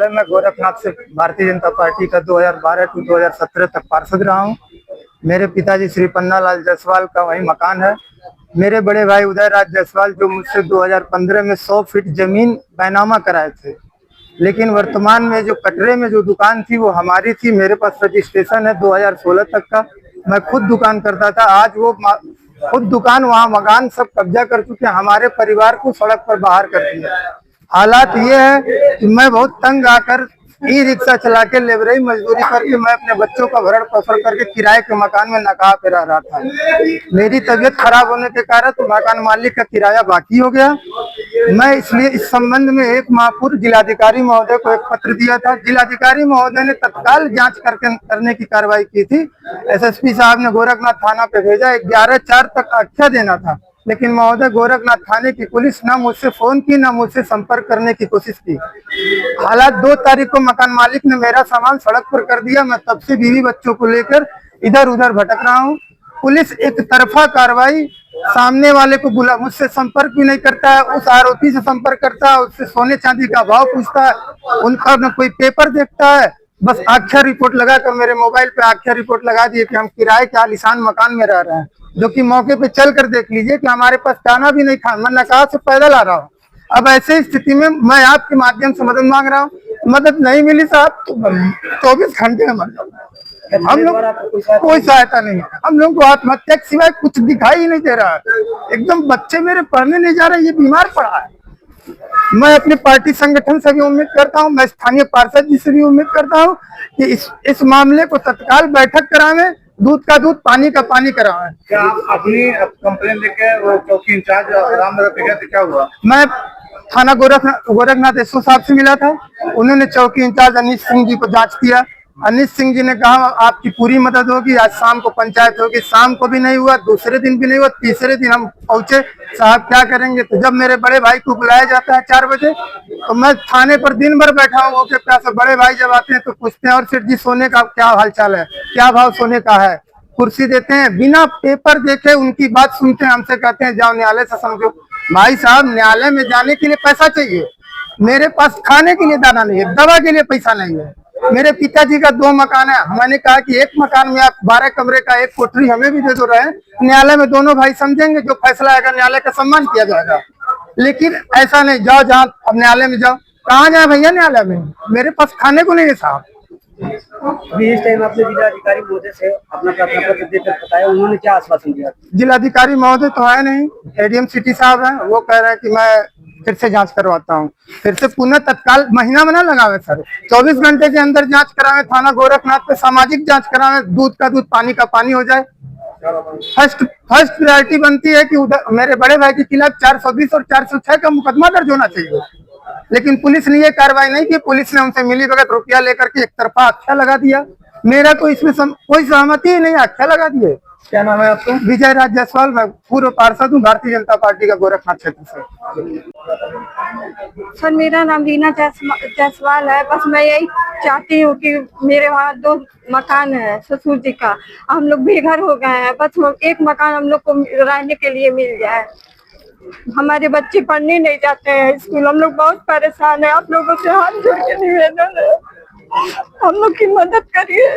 है। मैं गोरखनाथ से भारतीय जनता पार्टी का 2012 टू 2017 तक पार्षद रहा हूँ। मेरे पिताजी श्री पन्नालाल जायसवाल का वही मकान है। मेरे बड़े भाई उदयराज जायसवाल जो मुझसे 2015 में 100 फीट जमीन बैनामा कराए थे, लेकिन वर्तमान में जो कटरे में जो दुकान थी वो हमारी थी। मेरे पास रजिस्ट्रेशन है 2016 तक का। मैं खुद दुकान करता था। आज वो खुद दुकान वहाँ मकान सब कब्जा कर चुके हैं। हमारे परिवार को सड़क पर बाहर कर दिया। हालात ये है कि मैं बहुत तंग आकर ई रिक्शा चला के लेबरई मजदूरी करके मैं अपने बच्चों का भरण पोषण करके किराए के मकान में नकाब पे रह रहा था। मेरी तबीयत खराब होने के कारण तो मकान मालिक का किराया बाकी हो गया। मैं इसलिए इस संबंध में 1 माह पूर्व जिलाधिकारी महोदय को एक पत्र दिया था। जिलाधिकारी महोदय ने तत्काल जांच करने की कार्रवाई की थी। एसएसपी साहब ने गोरखनाथ थाना पे भेजा। 11/4 तक आख्या देना था, लेकिन महोदय गोरखनाथ थाने की पुलिस ना मुझसे फोन की ना मुझसे संपर्क करने की कोशिश की। हालात 2 तारीख को मकान मालिक ने मेरा सामान सड़क पर कर दिया। मैं तब से बीवी बच्चों को लेकर इधर उधर भटक रहा हूँ। पुलिस एक तरफा कार्रवाई, सामने वाले को बुला, मुझसे संपर्क भी नहीं करता है। उस आरोपी से संपर्क करता है, उससे सोने चांदी का भाव पूछता है, उनका न कोई पेपर देखता है। बस आख्या रिपोर्ट लगाकर मेरे मोबाइल पे आख्या रिपोर्ट लगा दिए कि हम किराए के आलीशान मकान में रह रहे हैं, जो कि मौके पे चल कर देख लीजिए कि हमारे पास खाना भी नहीं खा। मैं नकाब से पैदल आ रहा हूँ। अब ऐसी स्थिति में मैं आपके माध्यम से मदद मांग रहा हूँ। मदद नहीं मिली साहब तो 24 घंटे में मर जाऊंगा। हम लोग कोई सहायता नहीं है। हम लोग को आत्महत्या के सिवाय कुछ दिखाई ही नहीं दे रहा है। एकदम बच्चे मेरे पढ़ने नहीं जा रहे, ये बीमार पड़ा है। मैं अपने पार्टी संगठन से भी उम्मीद करता हूँ, मैं स्थानीय पार्षद जी से भी उम्मीद करता हूँ कि इस मामले को तत्काल बैठक करावें, दूध का दूध पानी का पानी करावें। क्या आप अपनी कंप्लेन लेके वो चौकी इंचार्ज रामनगर पे गए थे, क्या हुआ? मैं थाना गोरखनाथ एसओ साहब से मिला था। उन्होंने चौकी इंचार्ज अनिश सिंह जी को जांच किया। अनिश सिंह जी ने कहा आपकी पूरी मदद होगी। आज शाम को पंचायत होगी। शाम को भी नहीं हुआ, दूसरे दिन भी नहीं हुआ, तीसरे दिन हम पहुंचे। साहब क्या करेंगे? तो जब मेरे बड़े भाई को बुलाया जाता है 4 बजे, तो मैं थाने पर दिन भर बैठा हूँ। बड़े भाई जब आते हैं तो पूछते हैं और सेठ जी सोने का क्या हालचाल है, क्या भाव सोने का है। कुर्सी देते हैं, बिना पेपर देखे उनकी बात सुनते हैं। हमसे कहते हैं जाओ न्यायालय से समझो। भाई साहब, न्यायालय में जाने के लिए पैसा चाहिए, मेरे पास खाने के लिए दाना नहीं है, दवा के लिए पैसा नहीं है। मेरे पिताजी का 2 मकान है। मैंने कहा कि एक मकान में आप 12 कमरे का एक कोठरी हमें भी दे दो रहे। न्यायालय में दोनों भाई समझेंगे, जो फैसला आएगा न्यायालय का सम्मान किया जाएगा। लेकिन ऐसा नहीं, जाओ जहाँ अब न्यायालय में जाओ। कहाँ जाए भैया न्यायालय में? मेरे पास खाने को नहीं है साहब। अभी इस टाइम आपने जिलाधिकारी महोदय से अपना पत्र देकर बताया, उन्होंने क्या आश्वासन दिया? जिलाधिकारी महोदय तो है नहीं, एडीएम सिटी साहब है। वो कह रहे हैं कि मैं फिर से जांच करवाता हूँ। फिर से पुनः तत्काल महीना में ना लगावे सर, 24 घंटे के अंदर जांच करावे। थाना गोरखनाथ पे सामाजिक जांच करावे, दूध का दूध पानी का पानी हो जाए। फर्स्ट प्रायोरिटी बनती है कि मेरे बड़े भाई के खिलाफ 420 और 406 का मुकदमा दर्ज होना चाहिए। लेकिन पुलिस ने ये कार्रवाई नहीं की। पुलिस ने उनसे मिली भगत रुपया लेकर के एक तरफा आख्या लगा दिया। मेरा तो इसमें कोई सहमति ही नहीं, आख्या लगा दिए। क्या नाम है आपका? विजय राज जायसवाल। मैं पूर्व पार्षद हूँ भारतीय जनता पार्टी का गोरखनाथ क्षेत्र से। सर मेरा नाम रीना जायसवाल है। बस मैं यही चाहती हूँ कि मेरे वहाँ 2 मकान है ससुर जी का, हम लोग बेघर हो गए हैं। बस एक मकान हम लोग को रहने के लिए मिल जाए। हमारे बच्चे पढ़ने नहीं जाते हैं स्कूल, हम लोग बहुत परेशान है। आप लोगों से हाथ जोड़ के निवेदन है, हम लोग की मदद करिए।